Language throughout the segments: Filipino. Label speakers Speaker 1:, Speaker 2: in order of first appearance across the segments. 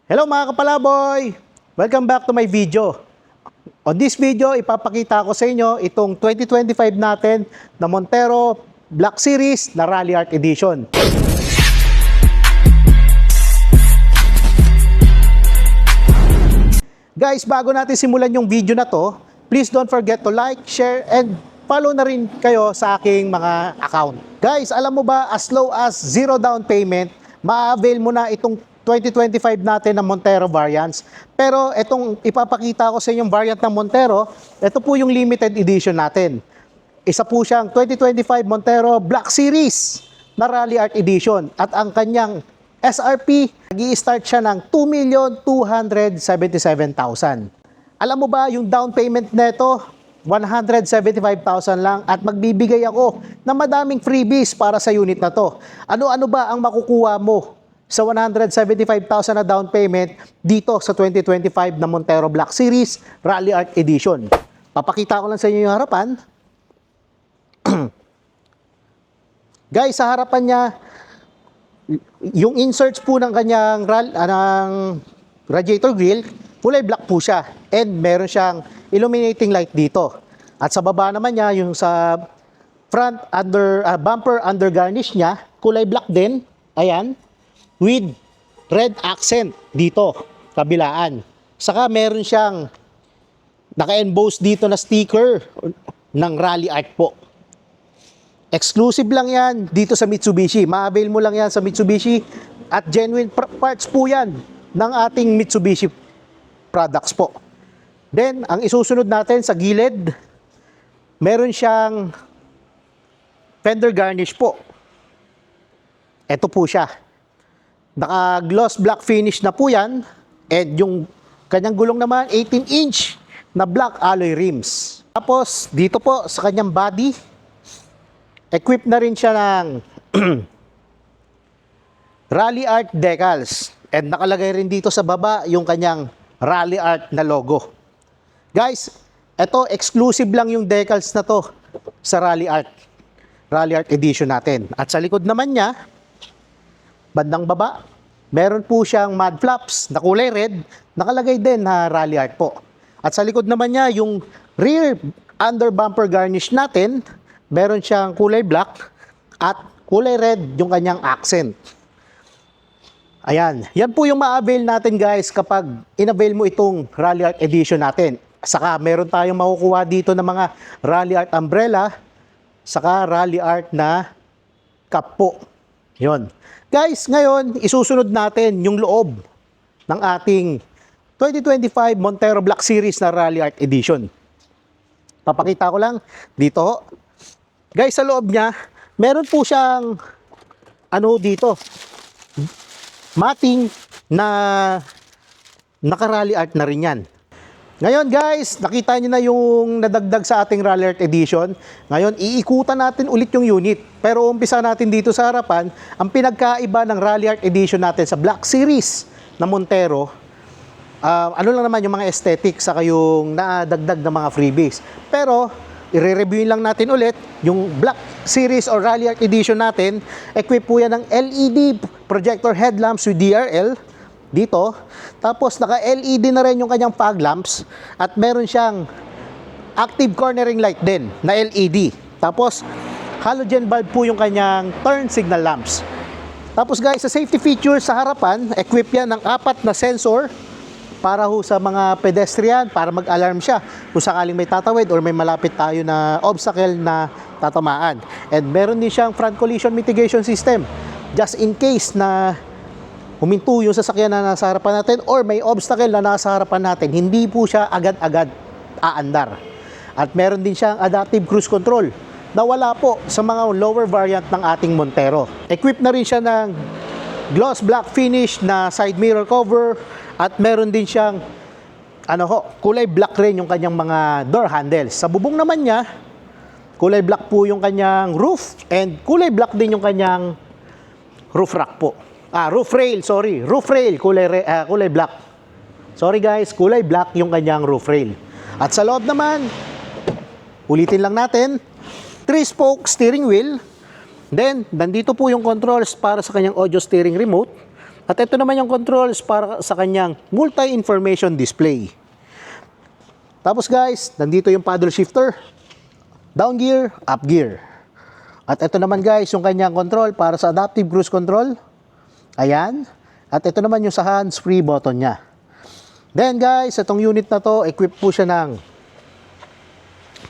Speaker 1: Hello mga kapalaboy! Welcome back to my video. On this video, ipapakita ko sa inyo itong 2025 natin na Montero Black Series na Rally Art Edition. Guys, bago natin simulan yung video na to, please don't forget to like, share, and follow na rin kayo sa aking mga account. Guys, alam mo ba, as low as 0 down payment, ma-avail mo na itong 2025 natin na Montero variants. Pero itong ipapakita ko sa inyong variant ng Montero, ito po yung limited edition natin. Isa po siyang 2025 Montero Black Series na Rally Art Edition. At ang kanyang SRP, nag-i-start siya ng 2,277,000. Alam mo ba, yung down payment nito, 175,000 lang at magbibigay ako ng madaming freebies para sa unit na to. Ano-ano ba ang makukuha mo sa 175,000 na down payment dito sa 2025 na Montero Black Series Rally Art Edition? Papakita ko lang sa inyo yung harapan. Guys, sa harapan niya, yung inserts po ng kanyang radiator grill, kulay black po siya. And meron siyang illuminating light dito. At sa baba naman niya, yung sa front bumper under garnish niya, kulay black din. Ayan. With red accent dito, kabilaan. Saka meron siyang naka-emboss dito na sticker ng Rally Art po. Exclusive lang yan dito sa Mitsubishi. Ma-avail mo lang yan sa Mitsubishi at genuine parts po yan ng ating Mitsubishi products po. Then, ang isusunod natin sa gilid, meron siyang fender garnish po. Ito po siya. Naka-gloss black finish na po yan. And yung kanyang gulong naman, 18-inch na black alloy rims. Tapos, dito po sa kanyang body, equipped na rin siya ng Rally Art decals. And nakalagay rin dito sa baba yung kanyang Rally Art na logo. Guys, ito exclusive lang yung decals na to sa Rally Art Edition natin. At sa likod naman niya, bandang baba, meron po siyang mud flaps na kulay red, nakalagay din na Rally Art po. At sa likod naman niya, yung rear under bumper garnish natin, meron siyang kulay black at kulay red yung kanyang accent. Ayan, yan po yung ma-avail natin guys kapag in-avail mo itong Rally Art Edition natin. Saka meron tayong makukuha dito ng mga Rally Art umbrella, saka Rally Art na cup po. Yun. Guys, ngayon, isusunod natin yung loob ng ating 2025 Montero Black Series na Rally Art Edition. Papakita ko lang dito. Guys, sa loob niya, meron po siyang dito, mating na naka-Rally Art na rin yan. Ngayon guys, nakita niyo na yung nadagdag sa ating Rally Art Edition. Ngayon, iikutan natin ulit yung unit. Pero umpisa natin dito sa harapan, ang pinagkaiba ng Rally Art Edition natin sa Black Series na Montero, ano lang naman yung mga aesthetics saka yung nadagdag na mga freebies. Pero, i-review lang natin ulit yung Black Series or Rally Art Edition natin. Equip po yan ng LED projector headlamps with DRL dito. Tapos naka-LED na rin yung kanyang fog lamps at meron siyang active cornering light din na LED. Tapos halogen bulb po yung kanyang turn signal lamps. Tapos guys, sa safety features sa harapan, equip yan ng 4 na sensor para ho sa mga pedestrian, para mag-alarm siya kung sakaling may tatawid or may malapit tayo na obstacle na tatamaan. And meron din siyang front collision mitigation system just in case na huminto yung sasakyan na nasa harapan natin or may obstacle na nasa harapan natin, hindi po siya agad-agad aandar. At meron din siyang adaptive cruise control na wala po sa mga lower variant ng ating Montero. Equipped na rin siya ng gloss black finish na side mirror cover at meron din siyang kulay black rin yung kanyang mga door handles. Sa bubong naman niya, kulay black po yung kanyang roof and kulay black din yung kanyang roof rack po. Roof rail, kulay black. Sorry guys, kulay black yung kanyang roof rail. At sa loob naman, ulitin lang natin, 3-spoke steering wheel. Then, nandito po yung controls para sa kanyang audio steering remote. At ito naman yung controls para sa kanyang multi-information display. Tapos guys, nandito yung paddle shifter, down gear, up gear. At ito naman guys, yung kanyang control para sa adaptive cruise control. Ayan. At ito naman yung sa hands-free button niya. Then guys, itong unit na to, equipped po siya ng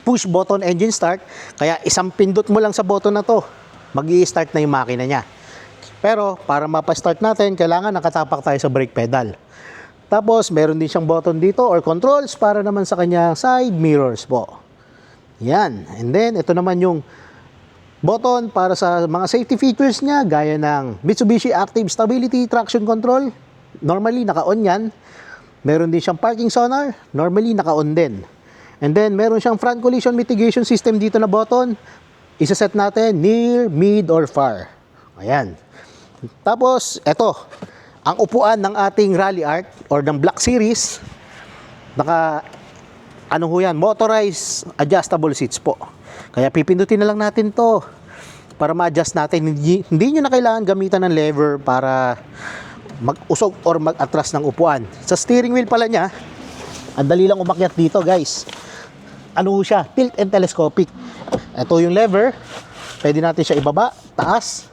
Speaker 1: push button engine start. Kaya isang pindot mo lang sa button na to, mag-i-start na yung makina niya. Pero para mapa-start natin, kailangan nakatapak tayo sa brake pedal. Tapos meron din siyang button dito or controls para naman sa kanyang side mirrors po. Yan. And then ito naman yung button para sa mga safety features niya gaya ng Mitsubishi Active Stability Traction Control. Normally naka-on yan. Meron din siyang parking sonar. Normally naka-on din. And then meron siyang front collision mitigation system dito na button. Isa-set natin near, mid, or far. Ayan. Tapos, eto, ang upuan ng ating Rally Art or ng Black Series, ano ho yan, motorized adjustable seats po. Kaya pipindutin na lang natin to para ma-adjust natin. Hindi nyo na kailangan gamitan ng lever para mag-usog or mag-atras ng upuan. Sa steering wheel pala niya, ang dali lang umakyat dito guys. Ano ho siya? Tilt and telescopic. Ito yung lever. Pwede natin siya ibaba, taas.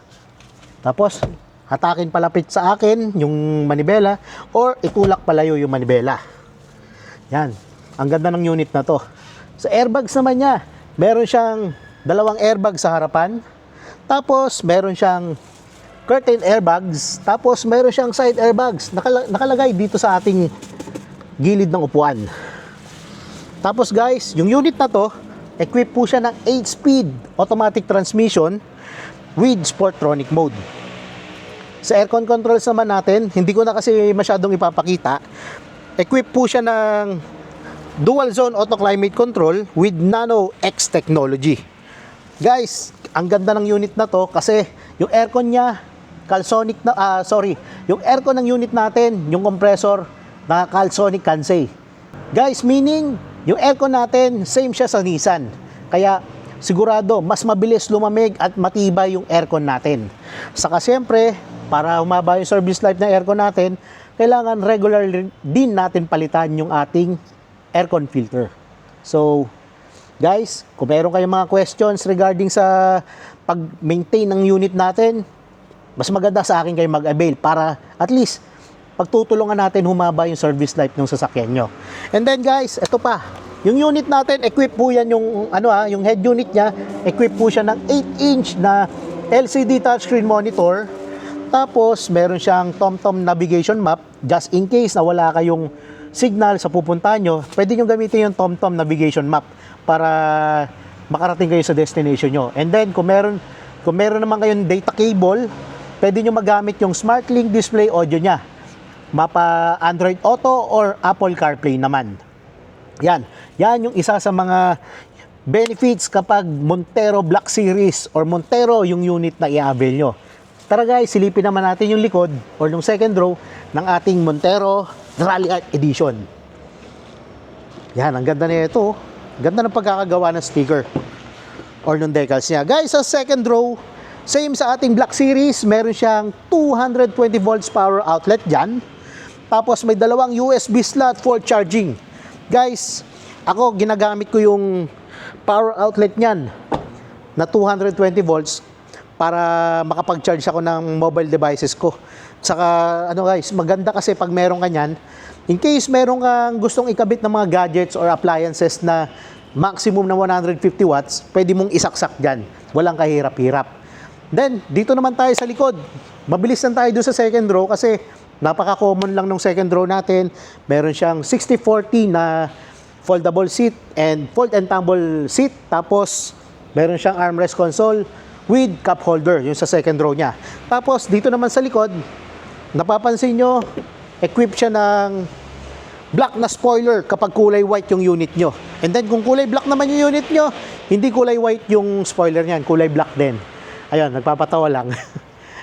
Speaker 1: Tapos, hatakin palapit sa akin yung manibela or itulak palayo yung manibela. Yan. Ang ganda ng unit na to. Sa airbags naman niya, meron siyang dalawang airbag sa harapan. Tapos, meron siyang curtain airbags. Tapos, meron siyang side airbags. Nakalagay dito sa ating gilid ng upuan. Tapos guys, yung unit na to, equipped po siya ng 8-speed automatic transmission with Sportronic mode. Sa aircon controls naman natin, hindi ko na kasi masyadong ipapakita. Equipped po siya ng dual zone auto climate control with Nano X technology. Guys, ang ganda ng unit na to kasi yung aircon niya, Calsonic na, yung aircon ng unit natin, yung compressor, na Calsonic Kansei. Guys, meaning, yung aircon natin, same siya sa Nissan. Kaya, sigurado, mas mabilis lumamig at matibay yung aircon natin. Saka siyempre, para humaba yung service life ng aircon natin, kailangan regular din natin palitan yung ating aircon filter. So, guys, kung meron kayong mga questions regarding sa pag-maintain ng unit natin, mas maganda sa akin kayo mag-avail para at least pagtutulungan natin humaba yung service life ng sasakyan nyo. And then guys, ito pa, yung unit natin, equipped po yan yung, yung head unit niya, equipped po siya ng 8-inch na LCD touchscreen monitor. Tapos, meron siyang TomTom navigation map, just in case na wala kayong signal sa pupuntahan nyo, pwede nyo gamitin yung TomTom navigation map para makarating kayo sa destination nyo. And then, kung meron naman kayong data cable, pwede nyo magamit yung SmartLink display audio niya. Mapa Android Auto or Apple CarPlay naman. Yan yung isa sa mga benefits kapag Montero Black Series or Montero yung unit na i-avail nyo. Tara guys, silipin naman natin yung likod or yung second row ng ating Montero Rally Art Edition. Yan, ang ganda na ito. Ganda ng pagkakagawa ng sticker or ng decals niya. Guys, sa second row, same sa ating Black Series, meron siyang 220 volts power outlet dyan. Tapos may dalawang USB slot for charging. Guys, ako ginagamit ko yung power outlet niyan na 220 volts para makapag-charge ako ng mobile devices ko. Saka guys, maganda kasi pag meron ka niyan, in case meron kang gustong ikabit ng mga gadgets or appliances na maximum na 150 watts, pwede mong isaksak dyan. Walang kahirap-hirap. Then, dito naman tayo sa likod. Mabilis lang tayo doon sa second row kasi napaka-common lang ng second row natin. Meron siyang 60-40 na foldable seat and fold and tumble seat. Tapos, meron siyang armrest console with cup holder, yung sa second row niya. Tapos, dito naman sa likod, napapansin nyo, equipped siya ng black na spoiler kapag kulay white yung unit nyo. And then, kung kulay black naman yung unit nyo, hindi kulay white yung spoiler niyan, kulay black din. Ayun, nagpapatawa lang.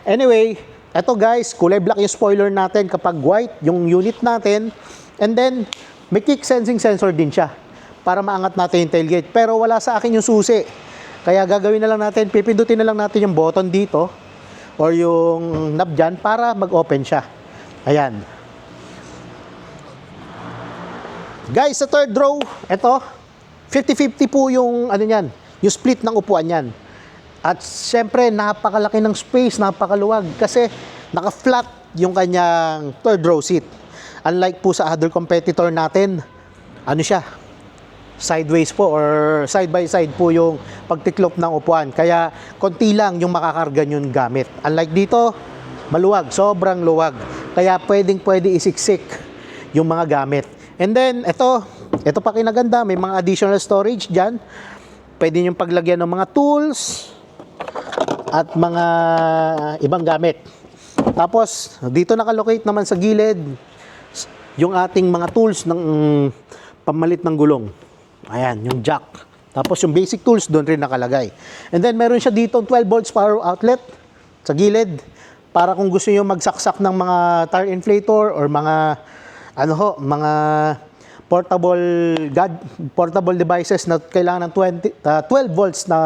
Speaker 1: Anyway, eto guys, kulay black yung spoiler natin kapag white yung unit natin. And then, may kick sensing sensor din siya para maangat natin yung tailgate. Pero wala sa akin yung susi. Kaya gagawin na lang natin, pipindutin na lang natin yung button dito or yung knob dyan para mag-open siya. Ayan. Guys, sa third row, ito, 50-50 po yung, ano yan, yung split ng upuan yan. At syempre, napakalaki ng space, napakaluwag, kasi naka-flat yung kanyang third row seat. Unlike po sa other competitor natin, ano siya, sideways po or side by side po yung pagtiklop ng upuan. Kaya konti lang yung makakarga yung gamit. Unlike dito, maluwag, sobrang luwag. Kaya pwede isiksik yung mga gamit. And then, ito pa kinaganda, may mga additional storage dyan. Pwede nyo paglagyan ng mga tools at mga ibang gamit. Tapos, dito nakalocate naman sa gilid yung ating mga tools ng pamalit ng gulong. Ayan, yung jack. Tapos yung basic tools doon rin nakalagay. And then meron siya dito 12 volts power outlet sa gilid para kung gusto niyo magsaksak ng mga tire inflator or mga mga portable devices na kailangan ng 12 volts na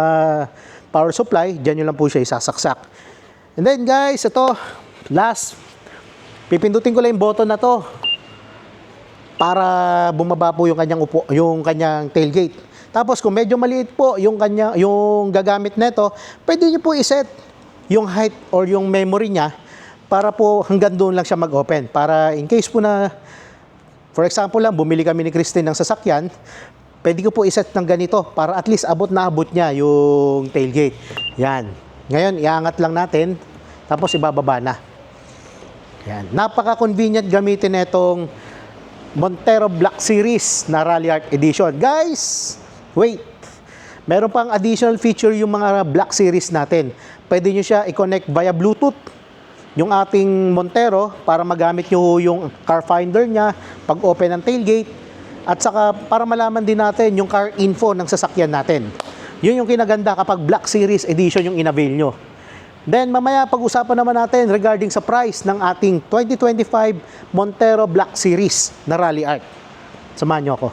Speaker 1: power supply, diyan nyo lang po siya isasaksak. And then guys, ito last, pipindutin ko lang yung button na to para bumaba po yung kanyang tailgate. Tapos kung medyo maliit po yung gagamit nito, pwede niyo po i-set yung height or yung memory niya para po hanggang doon lang siya mag-open. Para in case po na, for example lang, bumili kami ni Christine ng sasakyan, pwede ko po i-set ng ganito para at least abot niya yung tailgate. Yan. Ngayon, iangat lang natin, tapos ibababa na. Yan. Napaka-convenient gamitin itong Montero Black Series na Rally Art Edition. Guys, wait. Meron pang additional feature yung mga Black Series natin. Pwede nyo siya i-connect via Bluetooth, yung ating Montero, para magamit nyo yung car finder niya pag open ng tailgate, at saka para malaman din natin yung car info ng sasakyan natin. Yun yung kinaganda kapag Black Series Edition yung in-avail nyo. Then mamaya pag-usapan naman natin regarding sa price ng ating 2025 Montero Black Series na Rally Art. Samahan nyo ako.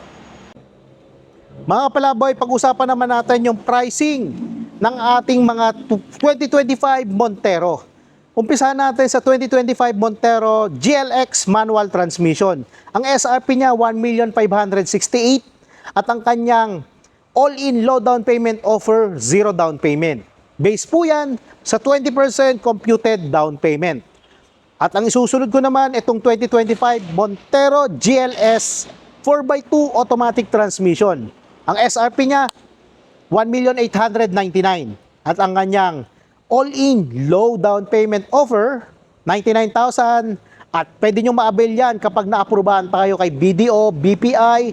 Speaker 1: Mga palaboy, pag-usapan naman natin yung pricing ng ating mga 2025 Montero. Umpisahan natin sa 2025 Montero GLX manual transmission. Ang SRP niya 1,568,000 at ang kanyang all-in low down payment offer, 0 down payment. Base po yan sa 20% computed down payment. At ang isusunod ko naman, itong 2025 Montero GLS 4x2 automatic transmission. Ang SRP niya, 1,899,000. At ang kanyang all-in low down payment offer, 99,000. At pwede nyo ma-avail yan kapag na-aprobahan pa kayo kay BDO, BPI,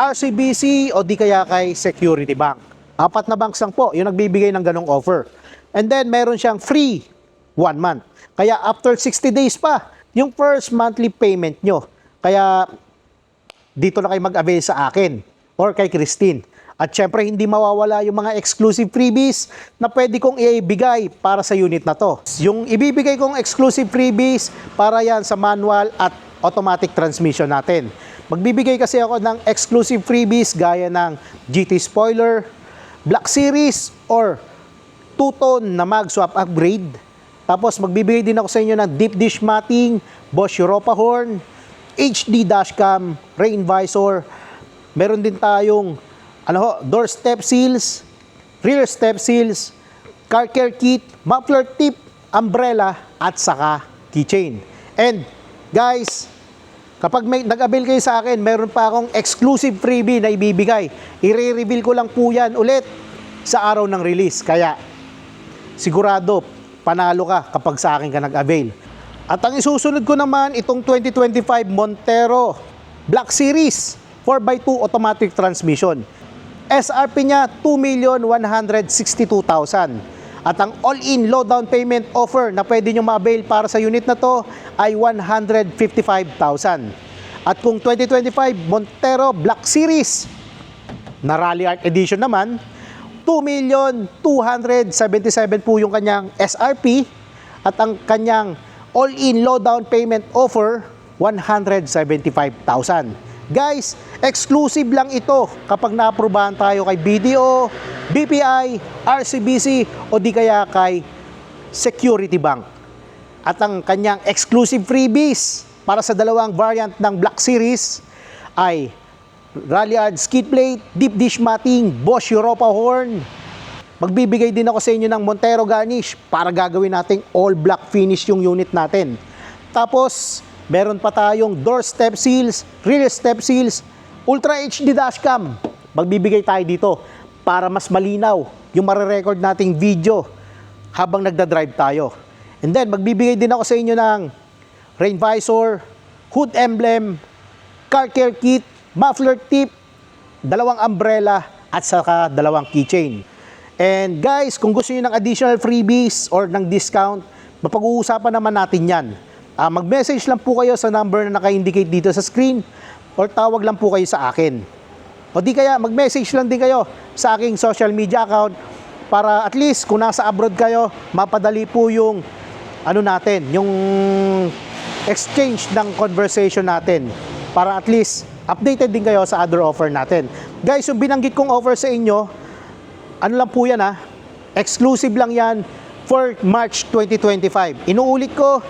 Speaker 1: RCBC o di kaya kay Security Bank. 4 na banks lang po yung nagbibigay ng ganong offer. And then meron siyang free 1 month. Kaya after 60 days pa yung first monthly payment nyo. Kaya dito na kayo mag-avail sa akin or kay Christine. At syempre hindi mawawala yung mga exclusive freebies na pwede kong ibigay para sa unit na to. Yung ibibigay kong exclusive freebies para yan sa manual at automatic transmission natin. Magbibigay kasi ako ng exclusive freebies gaya ng GT spoiler, Black Series or 2-tone na mag swap upgrade. Tapos magbibigay din ako sa inyo ng deep dish matting, Bosch Europa horn, HD dashcam, rain visor. Meron din tayong door step seals, rear step seals, car care kit, muffler tip, umbrella at saka keychain. And guys, kapag may nag-avail kayo sa akin, meron pa akong exclusive freebie na ibibigay. I-reveal ko lang po yan ulit sa araw ng release. Kaya, sigurado, panalo ka kapag sa akin ka nag-avail. At ang isusunod ko naman, itong 2025 Montero Black Series 4x2 automatic transmission. SRP niya, 2,162,000. At ang all-in low down payment offer na pwede nyo ma-avail para sa unit na to ay 155,000. At kung 2025 Montero Black Series na Rally Art Edition naman, 2,277,000 po yung kanyang SRP at ang kanyang all-in low down payment offer, 175,000. Guys, exclusive lang ito kapag na-aprobahan tayo kay BDO, BPI, RCBC o di kaya kay Security Bank. at ang kanyang exclusive freebies para sa dalawang variant ng Black Series ay Ralliart skid plate, deep dish matting, Bosch Europa horn. Magbibigay din ako sa inyo ng Montero garnish para gagawin nating all black finish yung unit natin. Tapos, meron pa tayong door step seals, rear step seals, Ultra HD dashcam. Magbibigay tayo dito para mas malinaw yung marirecord nating video habang nagdadrive tayo. And then, magbibigay din ako sa inyo ng rain visor, hood emblem, car care kit, muffler tip, dalawang umbrella, at saka dalawang keychain. And guys, kung gusto niyo ng additional freebies or ng discount, mapag-uusapan naman natin yan. Mag-message lang po kayo sa number na naka-indicate dito sa screen or tawag lang po kayo sa akin. O di kaya, mag-message lang din kayo sa aking social media account para at least kung nasa abroad kayo, mapadali po yung yung exchange ng conversation natin para at least updated din kayo sa other offer natin. Guys, yung binanggit kong offer sa inyo, ano lang po yan exclusive lang yan for March 2025. Inuulit ko,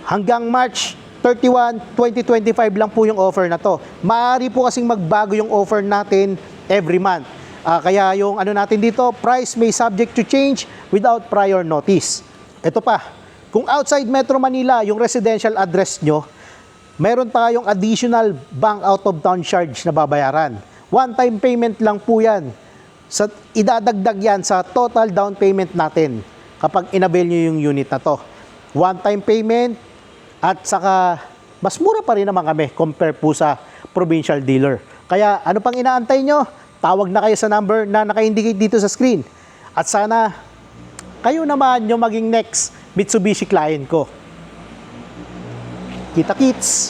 Speaker 1: hanggang March 31, 2025 lang po yung offer na to. Maaari po kasing magbago yung offer natin every month. Kaya yung natin dito, price may subject to change without prior notice. Ito pa, kung outside Metro Manila yung residential address nyo, meron tayong additional bank out of town charge na babayaran. One-time payment lang po yan. Idadagdag yan sa total down payment natin kapag inavail nyo yung unit na to. One-time payment at saka mas mura pa rin naman kami compare po sa provincial dealer. Kaya ano pang inaantay nyo? Tawag na kayo sa number na naka-indicate dito sa screen. At sana kayo naman yung maging next Mitsubishi client ko. Kita-kits!